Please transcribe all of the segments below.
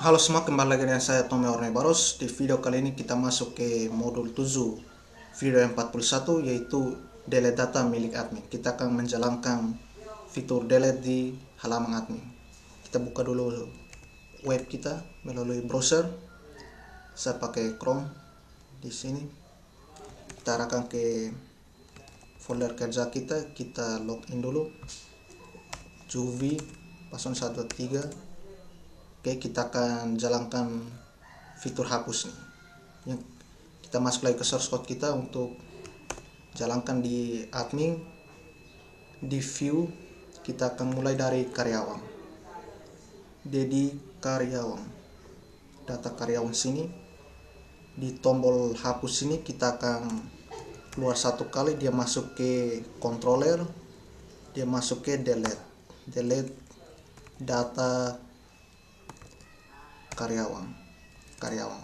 Halo semua, kembali lagi dengan saya Tommy Ornebaros. Di video kali ini kita masuk ke modul 7 video yang 41, yaitu delete data milik admin. Kita akan menjalankan fitur delete di halaman admin. Kita buka dulu web kita melalui browser. Saya pakai Chrome di sini. Kita arahkan ke folder kerja kita. Kita login dulu. Juvie password 123. Oke, kita akan jalankan fitur hapus nih. Kita masuk lagi ke source code kita untuk jalankan di admin. Di view kita akan mulai dari karyawan. Jadi karyawan, data karyawan sini. Di tombol hapus ini kita akan keluar satu kali, dia masuk ke controller, dia masuk ke delete data karyawan.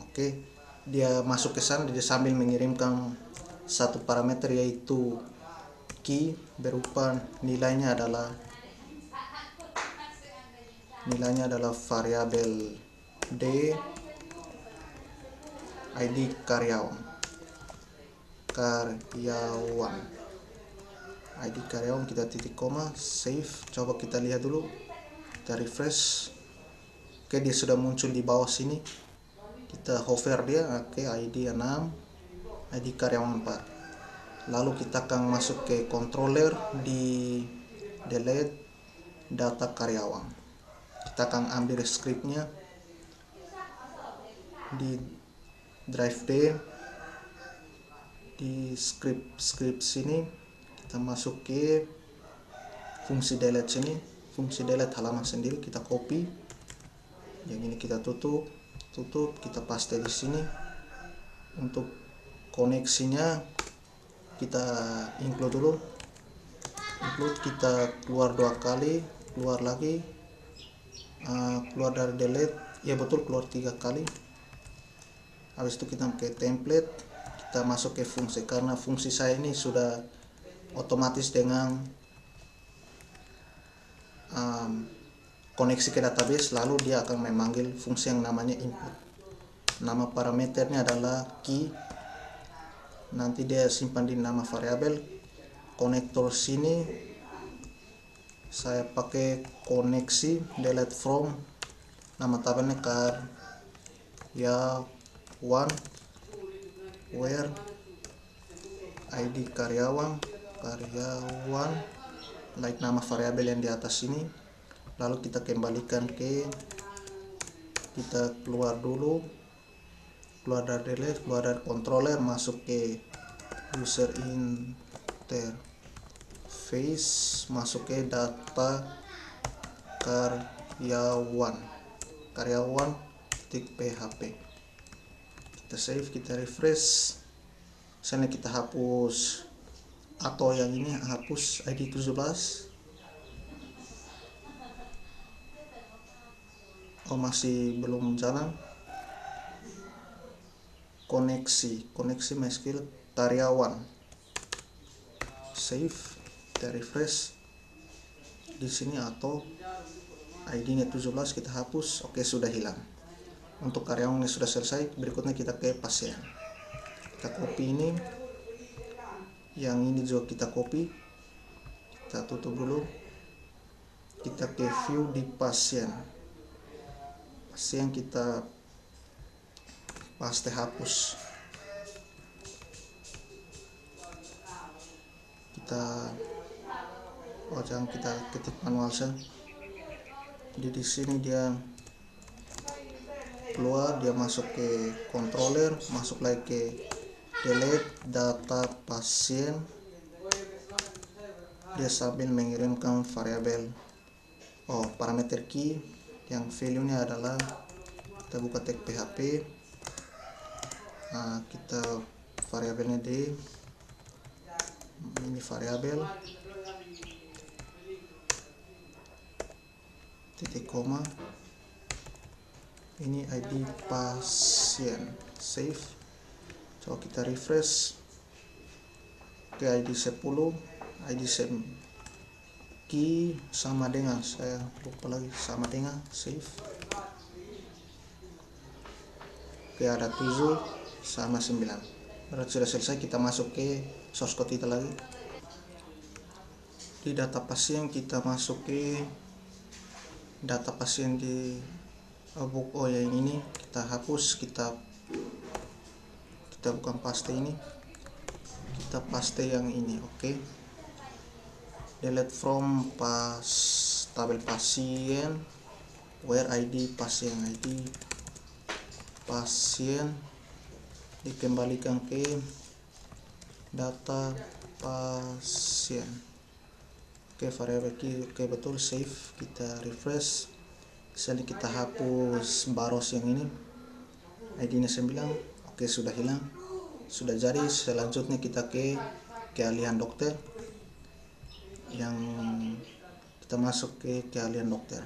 Oke, dia masuk ke sana, dia sambil mengirimkan satu parameter yaitu key, berupa nilainya adalah variabel d id karyawan id karyawan, kita titik koma, save. Coba kita lihat dulu, kita refresh. Oke, dia sudah muncul di bawah sini. Kita hover dia. Oke, ID 6, ID karyawan 4. Lalu kita akan masuk ke controller di delete data karyawan. Kita akan ambil scriptnya di drive D. Di script sini kita masuk ke fungsi delete sini, fungsi delete halaman sendiri. Kita copy. Yang ini kita tutup, kita paste di sini. Untuk koneksinya kita include dulu. Kita keluar 2 kali, keluar lagi, keluar dari delete, ya betul, keluar 3 kali. Habis itu kita ke template, kita masuk ke fungsi. Karena fungsi saya ini sudah otomatis dengan koneksi ke database, lalu dia akan memanggil fungsi yang namanya input. Nama parameternya adalah key, nanti dia simpan di nama variabel. Konektor sini saya pakai koneksi delete from, nama tabelnya karyawan, where id karyawan, like nama variabel yang di atas ini. Lalu kita kembalikan ke, kita keluar dulu, keluar dari delete, keluar dari controller, masuk ke user interface, masuk ke data karyawan.php. Kita save, kita refresh. Misalnya kita hapus, atau yang ini hapus ID 17. Oh, masih belum jalan. Koneksi MySQL karyawan, save, kita refresh di sini, atau ID-nya 17 kita hapus. Oke, sudah hilang. Untuk karyawan ini sudah selesai. Berikutnya kita ke pasien. Kita copy ini, yang ini juga kita copy, kita tutup dulu. Kita ke view di pasien, kita paste hapus. Jangan kita ketik manual saja. Jadi di sini dia keluar, dia masuk ke controller, masuk lagi ke delete data pasien. Dia sambil mengirimkan variabel parameter key yang value-nya adalah, kita buka tag PHP. Kita variabelnya D, ini variabel titik koma, ini ID pasien, save. Coba kita refresh ke ID 10, ID key sama dengan, saya lupa lagi, sama dengan, save. Oke, ada 7 sama 9. Berarti sudah selesai. Kita masuk ke source code kita lagi. Di data pasien kita masuk ke data pasien di book yang ini kita hapus, kita bukan paste ini, kita paste yang ini. Oke, delete from tabel pasien, where ID pasien ID, pasien dikembalikan ke data pasien. Oke, variabel oke betul, save, kita refresh. Misalnya kita hapus baros yang ini, ID nya 9. Oke, sudah hilang, sudah jadi. Selanjutnya kita ke keahlian dokter, yang kita masuk ke keahlian dokter.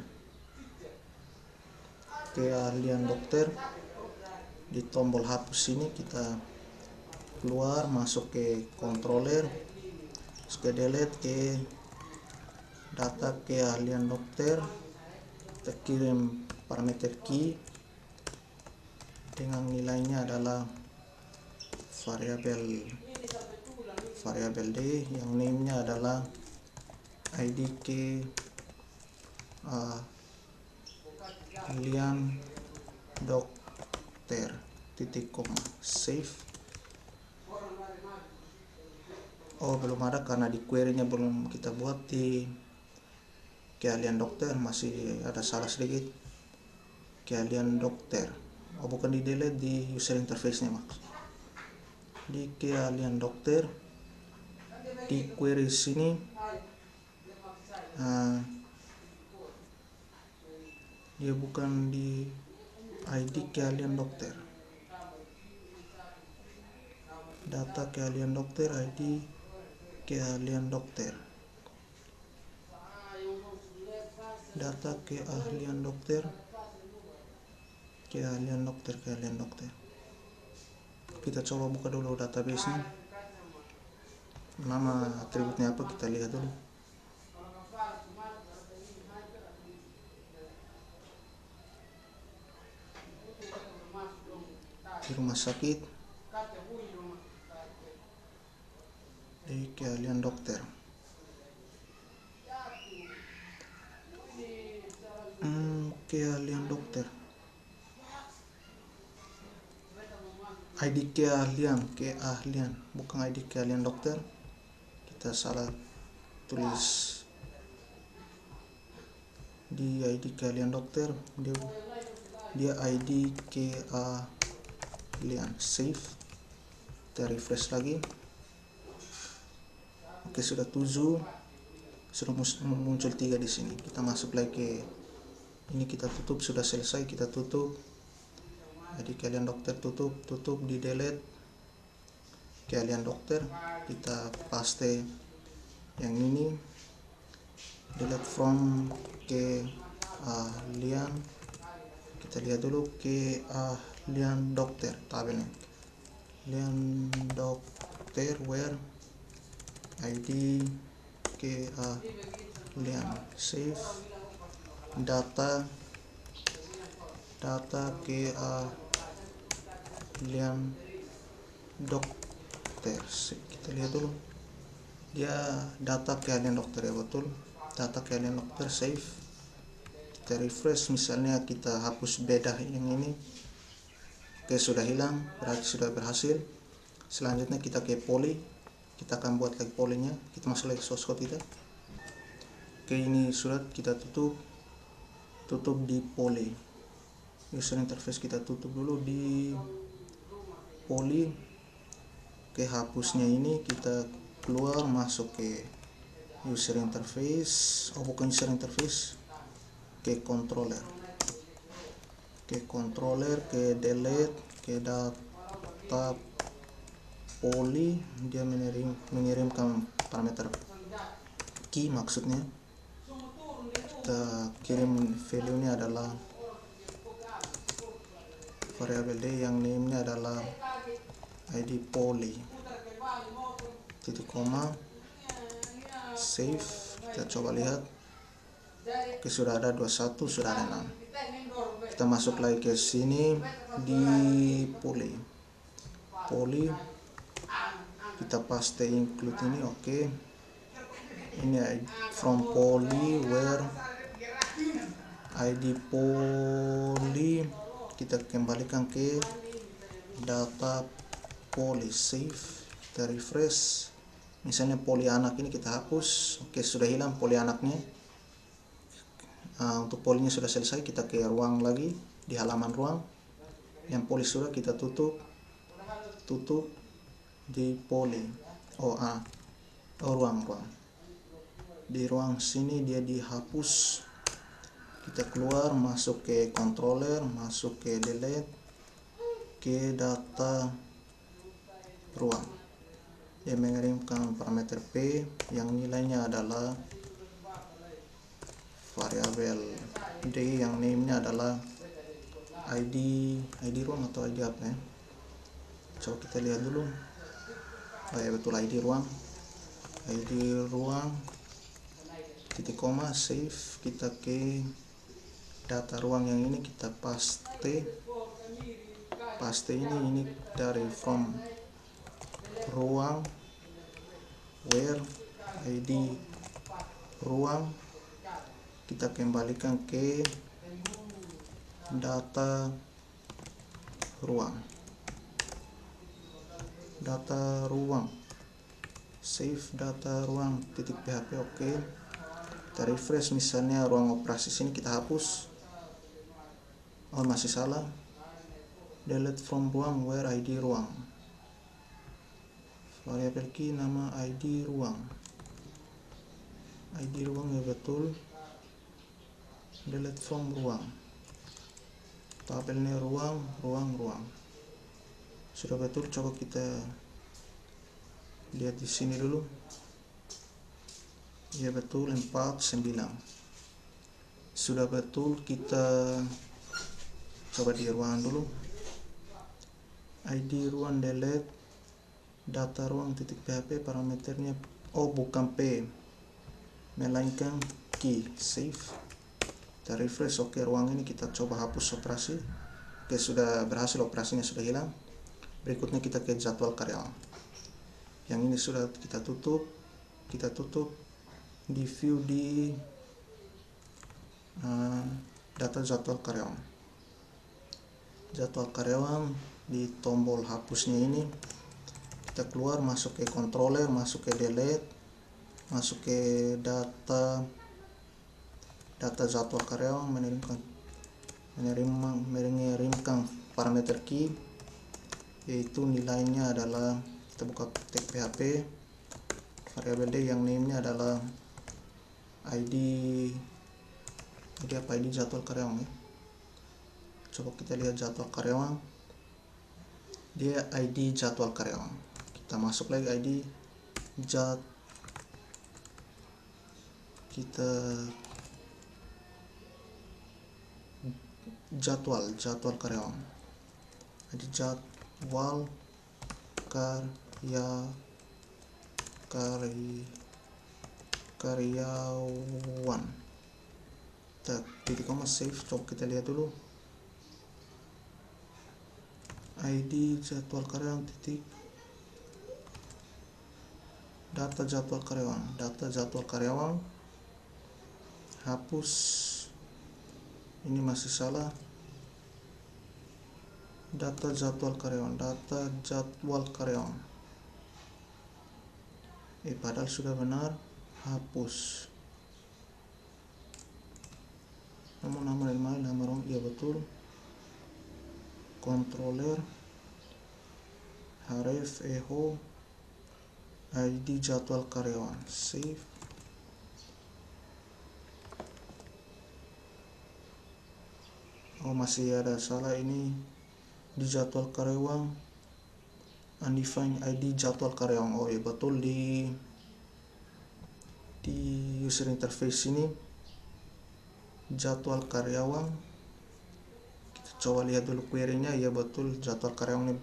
Keahlian dokter, di tombol hapus ini kita keluar, masuk ke controller, ke delete, ke data keahlian dokter, kita kirim parameter key dengan nilainya adalah variabel D, yang name nya adalah ID keahlian dokter, titik koma, save. Oh, belum ada karena di query nya belum kita buat. Di keahlian dokter masih ada salah sedikit. Keahlian dokter, oh bukan di delete, di user interface nya maksud. Di keahlian dokter, di query sini dia bukan di ID keahlian dokter, data keahlian dokter, ID keahlian dokter, data keahlian dokter, keahlian dokter. Kita coba buka dulu database nya, nama atributnya apa kita lihat dulu. Di rumah sakit, di keahlian dokter. Keahlian dokter, ID keahlian bukan ID keahlian dokter, kita salah tulis. Di ID keahlian dokter, dia ID keahlian, save, kita refresh lagi. Oke, sudah 7, sudah muncul 3 di sini. Kita masuk lagi ke ini, kita tutup, sudah selesai, kita tutup. Jadi keahlian dokter tutup, di delete keahlian dokter, kita paste yang ini, delete from keahlian. Kita lihat dulu keahlian dokter, tabelnya keahlian dokter, where ID keahlian, save, data keahlian dokter. Kita lihat dulu, dia data keahlian dokter, ya betul, data keahlian dokter, save, kita refresh. Misalnya kita hapus beda yang ini. Oke, sudah hilang, berarti sudah berhasil. Selanjutnya kita ke poly, kita akan buat lagi polynya. Kita masuk lagi source code kita. Oke, ini surat kita tutup di poly. User interface kita tutup dulu di poly. Oke, hapusnya ini kita keluar, masuk ke user interface, oh bukan user interface, ke controller, ke delete, ke data poly. Dia mengirimkan parameter key, maksudnya kita kirim value nya adalah variabel D, yang name nya adalah ID poly, titik koma, save. Kita coba lihat. Oke, sudah ada 21, sudah ada 6. kita masuk lagi ke sini di poly kita paste include ini. Oke, ini from poly where ID poly, kita kembalikan ke data poly, save, kita refresh. Misalnya poly anak ini kita hapus. Oke, sudah hilang poly anaknya. Untuk polinya sudah selesai, kita ke ruang lagi, di halaman ruang. Yang poly sudah kita tutup di poly. Ruang. Di ruang sini dia dihapus. Kita keluar, masuk ke controller, masuk ke delete, ke data ruang. Dia mengirimkan parameter P yang nilainya adalah variabel D, yang name-nya adalah ID ruang atau ID apa ya? Coba kita lihat dulu. Ya betul, ID ruang titik koma, save. Kita ke data ruang yang ini, kita paste ini dari from ruang where ID ruang, kita kembalikan ke data ruang, save data ruang titik php. Oke, kita refresh. Misalnya ruang operasi sini kita hapus. Masih salah. Delete from ruang where ID ruang, variabel key nama ID ruang ya betul. Delete from ruang, tabelnya ruang sudah betul. Coba kita lihat di sini dulu. Ya betul, 49 sudah betul. Kita coba di ruangan dulu, ID ruang, delete data ruang titik php, parameternya bukan P melainkan key, save, kita refresh. Oke, ruang ini kita coba hapus operasi. Oke, sudah berhasil, operasinya sudah hilang. Berikutnya kita ke jadwal karyawan. Yang ini sudah kita tutup di view di data jadwal karyawan di tombol hapusnya ini. Kita keluar, masuk ke controller, masuk ke delete, masuk ke data jadwal karyawan, mengirimkan parameter key, yaitu nilainya adalah, kita buka tag php, variabel D yang name-nya adalah ID jadwal karyawan ya. Coba kita lihat jadwal karyawan, dia ID jadwal karyawan. Kita masuk lagi ID jadwal karyawan, ID jadwal karyawan, titik koma, save. Coba kita lihat dulu, ID jadwal karyawan titik data jadwal karyawan, hapus. Ini masih salah, data jadwal karyawan, padahal sudah benar, hapus. Nama ruang, iya betul, controller href echo ID jadwal karyawan, save. Masih ada salah, ini di jadwal karyawan undefined ID jadwal karyawan. Ya betul, di user interface ini jadwal karyawan. Kita coba lihat dulu query-nya. Ya betul, jadwal karyawan ini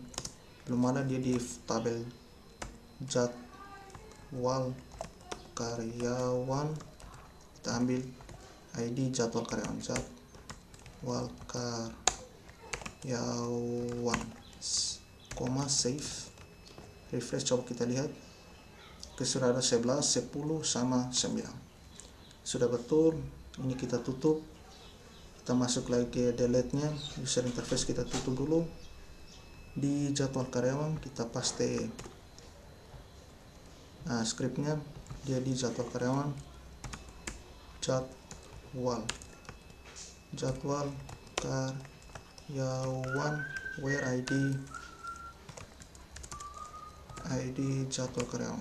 belum ada, dia di tabel jadwal karyawan. Kita ambil ID jadwal karyawan, karyawan, koma save, refresh, coba kita lihat. Oke, sudah ada 11, 10 sama 9. Sudah betul. Ini kita tutup. Kita masuk lagi ke delete nya, user interface kita tutup dulu. Di jadwal karyawan kita paste scriptnya, dia di jadwal karyawan, jadwal karyawan where ID jadwal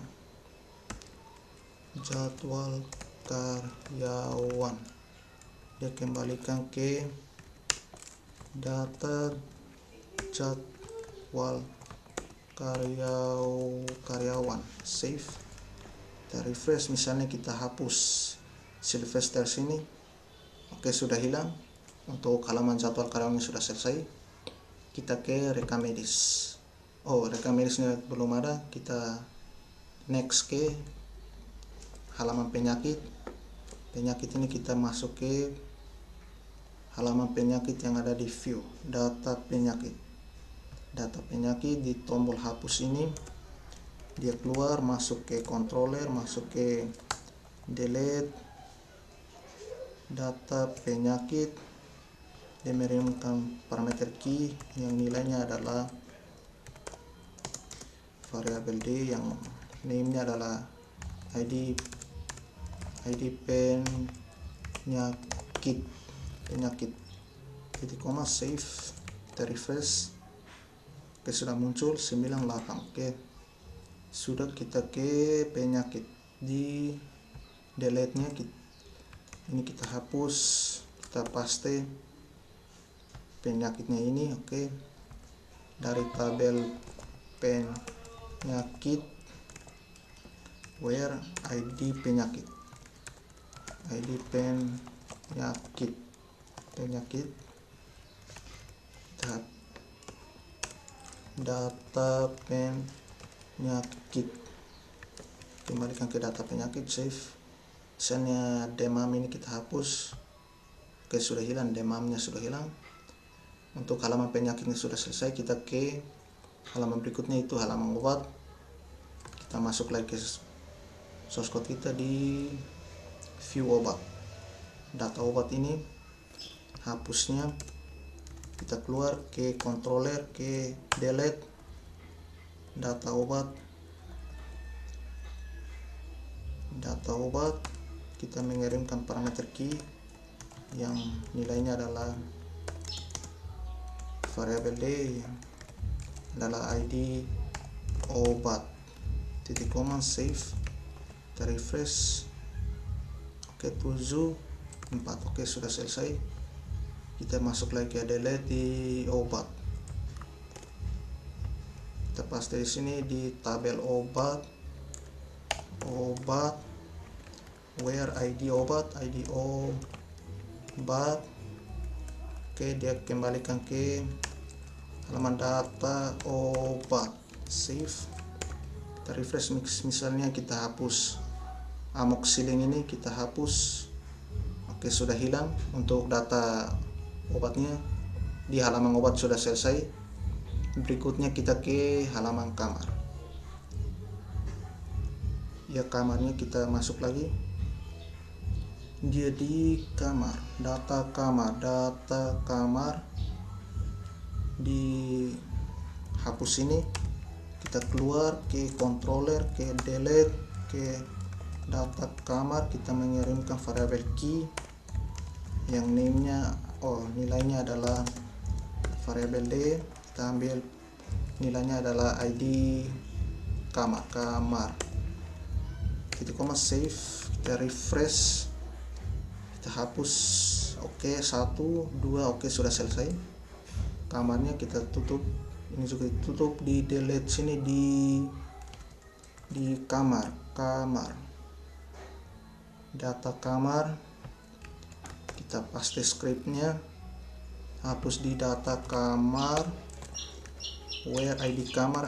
karyawan, dia kembalikan ke data jadwal karyawan, save, kita refresh. Misalnya kita hapus Sylvester sini, oke, sudah hilang. Untuk halaman jadwal karyawannya sudah selesai. Kita ke rekam medis. Rekam medisnya belum ada. Kita next ke halaman penyakit. Penyakit ini kita masuk ke halaman penyakit yang ada di view, data penyakit. Di tombol hapus ini dia keluar, masuk ke controller, masuk ke delete data penyakit. Dia mengirimkan parameter key yang nilainya adalah variabel D, yang name-nya adalah ID penyakit. Jadi koma save, kita refresh. Oke, sudah muncul 98. Oke, sudah. Kita ke penyakit, di delete nya ini kita hapus, kita paste penyakitnya ini. Oke, dari tabel penyakit where ID penyakit data penyakit, kembalikan ke data penyakit, save. Misalnya demam ini kita hapus. Oke, sudah hilang, demamnya sudah hilang. Untuk halaman penyakitnya sudah selesai. Kita ke halaman berikutnya, itu halaman obat. Kita masuk lagi ke source code kita di view obat, data obat ini hapusnya. Kita keluar ke controller, ke delete data obat, kita mengirimkan parameter key yang nilainya adalah variabel D, yang adalah ID obat, titik koma, save, kita refresh. Oke, 74. Oke, sudah selesai. Kita masuk lagi ke delete di obat. Kita paste di sini di tabel obat, where ID obat. Oke, dia kembalikan ke halaman data obat, save, kita refresh. Misalnya kita hapus amoxicillin ini, kita hapus. Oke, sudah hilang. Untuk data obatnya di halaman obat sudah selesai. Berikutnya kita ke halaman kamar. Ya, kamarnya kita masuk lagi. Dia di kamar, data kamar di hapus ini. Kita keluar ke controller, ke delete, ke data kamar. Kita mengirimkan variabel key yang nilainya adalah variabel D. Kita ambil nilainya adalah ID kamar, titik koma, save, kita refresh, kita hapus. Oke, 1, 2. Oke, sudah selesai. Kamarnya kita tutup, ini juga ditutup. Di delete sini di kamar, data kamar, kita paste scriptnya, hapus di data kamar where ID kamar,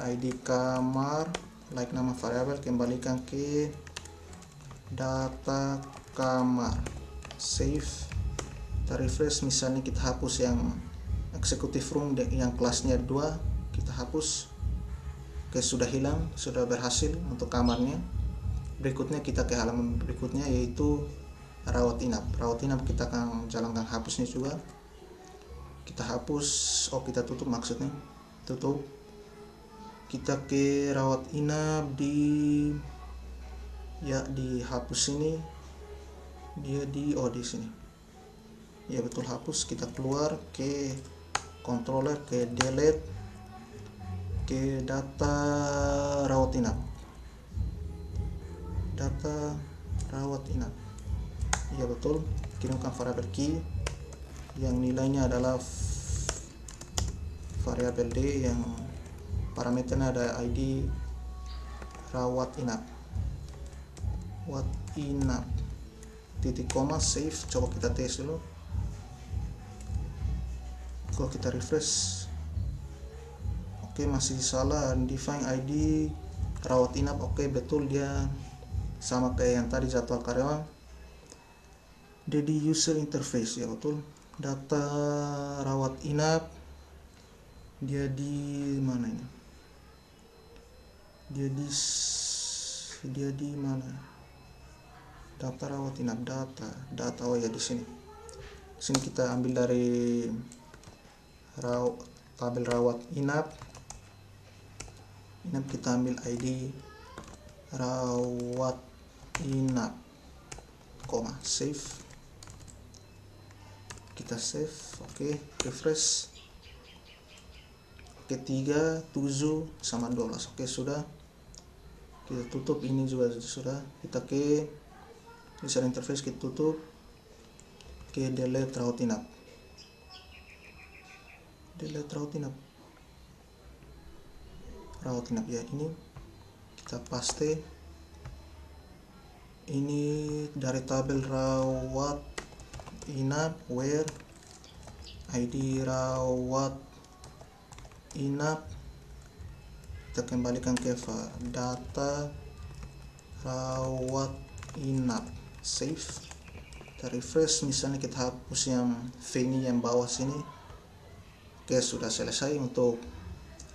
like nama variabel, kembalikan ke data kamar, save, kita refresh, misalnya kita hapus yang executive room yang kelasnya 2, kita hapus. Oke, sudah hilang, sudah berhasil untuk kamarnya. Berikutnya kita ke halaman berikutnya, yaitu rawat inap. Rawat inap kita akan jalankan hapusnya juga. Kita hapus, kita tutup, maksudnya tutup. Kita ke rawat inap di hapus ini, dia di sini ya, betul, hapus. Kita keluar ke controller, ke delete, ke data rawat inap, ya betul. Kirimkan variabel key yang nilainya adalah variabel D, yang parameternya ada ID rawat inap, titik koma, save. Coba kita tes dulu. Kalau kita refresh, oke, masih salah. Define ID rawat inap, oke, betul, dia sama kayak yang tadi, jadwal karyawan. Dia di user interface, ya betul. Data rawat inap, dia di mana ini? Dia di mana? Data rawat inap, data oh ya, di sini. Sini kita ambil dari tabel rawat inap. Kita ambil ID rawat inap, save. Kita save, oke, refresh. Oke, 3, 7 sama 12. Oke, sudah. Kita tutup, ini juga sudah. Kita ke user interface, kita tutup. Ke delete rawat inap. Rawat inap ya, ini kita paste. Ini dari tabel rawat inap, where ID rawat inap, kita kembalikan ke data rawat inap, save. Kita refresh, misalnya kita hapus yang V ini yang bawah sini. Oke, sudah selesai untuk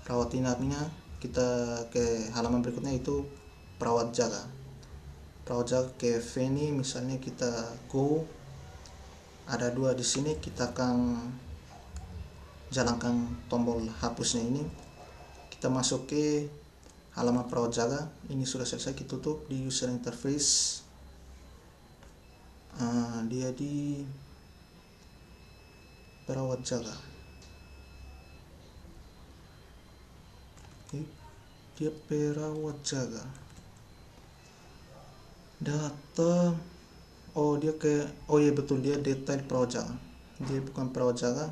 rawat inapnya. Kita ke halaman berikutnya, itu perawat jaga. Ke V ini, misalnya kita go, ada 2 di sini. Kita akan jalankan tombol hapusnya ini. Kita masuk ke halaman perawat jaga. Ini sudah selesai, kita tutup. Di user interface, dia di perawat jaga. Dia perawat jaga. Data, dia ya betul, dia detail perawat jaga. Dia bukan perawat jaga,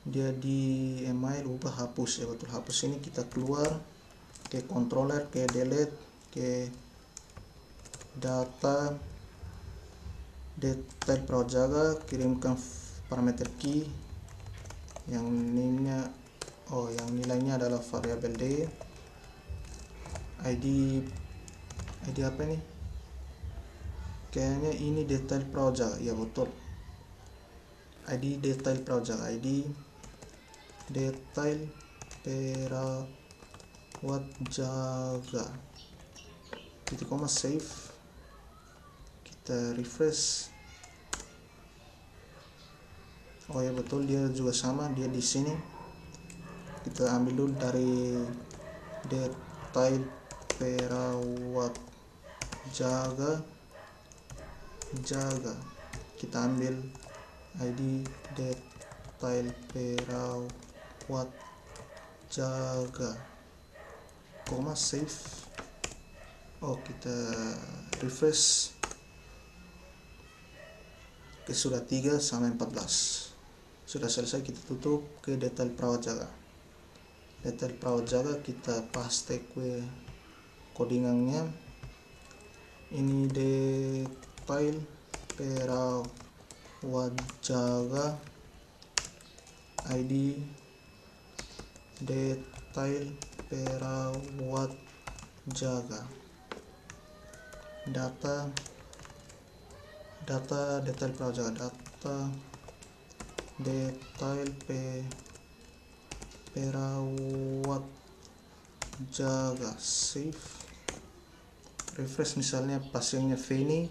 dia di email, ubah, hapus, ya betul, hapus. Ini kita keluar ke controller, ke delete, ke data detail perawat jaga, kirimkan parameter key yang nilainya adalah variabel D. ID apa ini? Kayaknya ini detail perawat jaga, ya betul. ID detail perawat jaga, ID detail perawat jaga, titik koma, save. Kita refresh. Oh ya betul, dia juga sama, dia di sini. Kita ambil dulu dari detail perawat jaga. Kita ambil ID detail perawat jaga, save. Kita refresh. Oke, sudah 3 sampai 14. Sudah selesai, kita tutup. Ke detail perawat jaga. Kita paste ke codingannya. Ini detail perawat jaga, ID detail perawat jaga, data detail perawat jaga, data detail perawat jaga, save, refresh. Misalnya pasiennya Feni,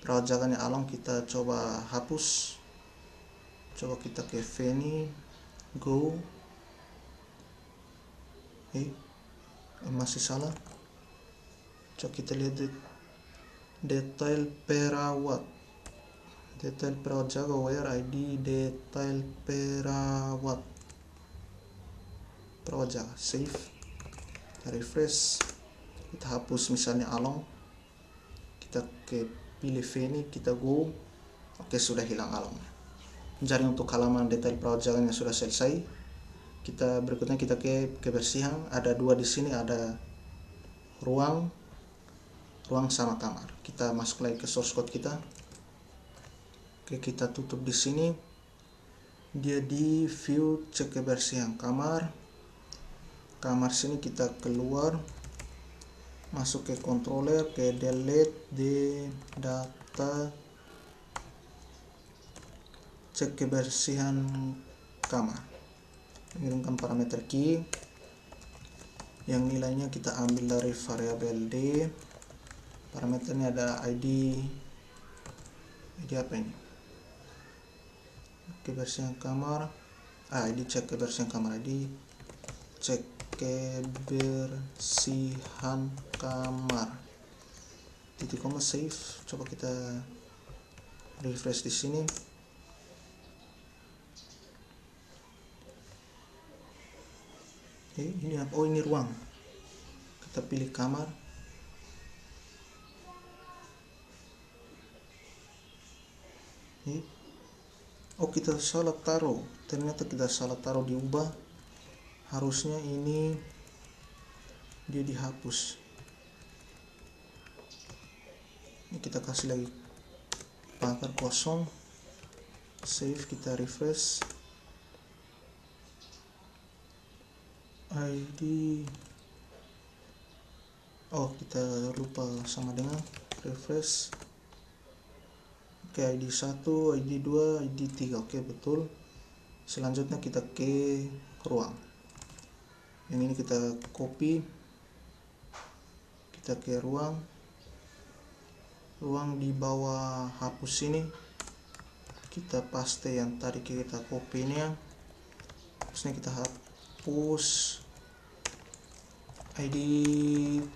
perawat jaganya Along, kita coba hapus. Coba kita ke Feni, go. Masih salah. Coba kita lihat detail perawat jaga, where ID detail perawat jaga, save, kita refresh, kita hapus misalnya Along, kita ke pilih Feni, kita go. Oke, sudah hilang Along. Jadi untuk halaman detail perawat jaganya sudah selesai. Kita berikutnya kita ke kebersihan. Ada dua di sini, ada ruang sama kamar. Kita masuk lagi ke source code kita. Oke, kita tutup di sini. Dia di view, cek kebersihan kamar sini, kita keluar, masuk ke controller, ke delete di data, cek kebersihan kamar, kirimkan parameter key yang nilainya kita ambil dari variabel d. Parameternya ada ID apa ini, kebersihan kamar, ID cek kebersihan kamar, ID cek kebersihan kamar, titik koma, save. Coba kita refresh di sini. Ini apa? Oh, ini ruang. Kita pilih kamar. Oh, kita salah taruh. Ternyata kita salah taruh, diubah. Harusnya ini dia dihapus. Ini kita kasih lagi pagar kosong. Save, kita refresh. ID, oh kita lupa sama dengan refresh. Oke, ID 1, ID 2, ID 3. Oke, betul. Selanjutnya kita ke ruang. Yang ini kita copy, kita ke ruang di bawah hapus ini, kita paste yang tadi kita copy ini ya. Terusnya kita hapus ID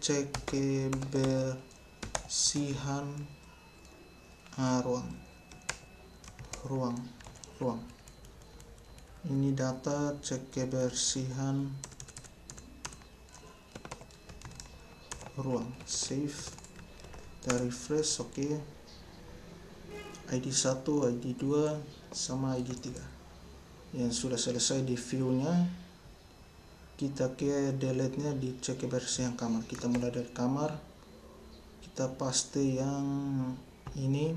cek kebersihan ruang. Ini data cek kebersihan ruang, save, kita refresh. Oke, ID 1, ID 2 sama ID 3 yang sudah selesai di view nya. Kita ke delete nya di cek kebersihan kamar. Kita mulai dari kamar, kita paste yang ini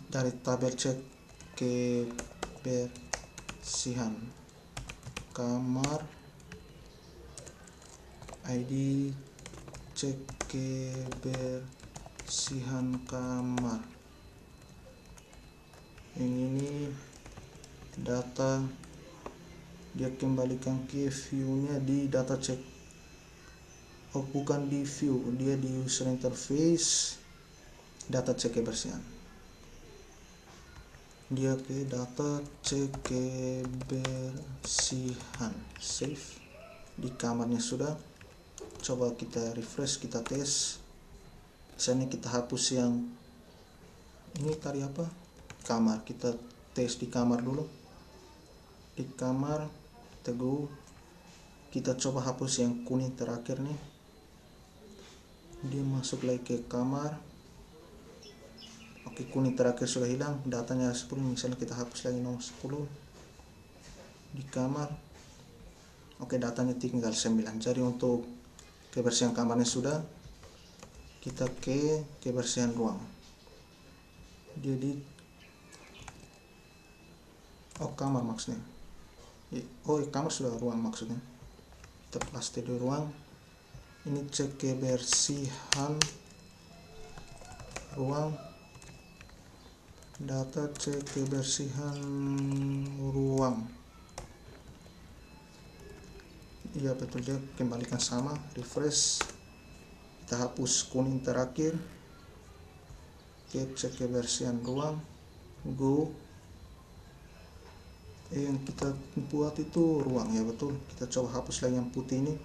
dari tabel cek kebersihan kamar, ID cek kebersihan kamar. Yang ini data, dia kembalikan ke view nya di data cek, oh bukan di view, dia di user interface data cek kebersihan. Dia ke data cek kebersihan, save, di kamarnya sudah. Coba kita refresh, kita tes. Misalnya kita hapus yang ini tadi apa, kamar, kita tes di kamar dulu. Di kamar kita go, kita coba hapus yang kuning terakhir nih. Dia masuk lagi ke kamar. Oke, kuning terakhir sudah hilang, datanya 10. Misalnya kita hapus lagi nomor 10 di kamar. Oke, datanya tinggal 9. Jadi untuk kebersihan kamarnya sudah. Kita ke kebersihan ruang. Jadi kamar maksudnya. Kamar sudah, ruang maksudnya. Kita paste di ruang. Ini cek kebersihan ruang, data, cek kebersihan ruang. Iya betul, dia kembalikan sama, refresh, kita hapus kuning terakhir. Oke, cek kebersihan ruang, go. Yang kita buat itu ruang, ya betul. Kita coba hapus lagi yang putih ini,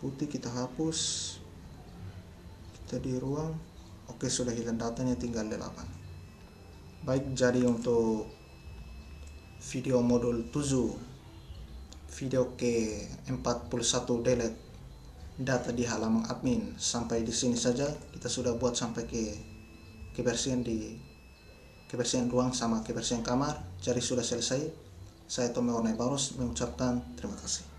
putih kita hapus, kita di ruang. Oke, sudah hilang datanya, tinggal 8. Baik, jadi untuk video modul 7, video ke 41 delete data di halaman admin, sampai di sini saja. Kita sudah buat sampai ke kebersihan ruang sama kebersihan kamar. Jadi sudah selesai. Saya Tommy Warnai Baros mengucapkan terima kasih.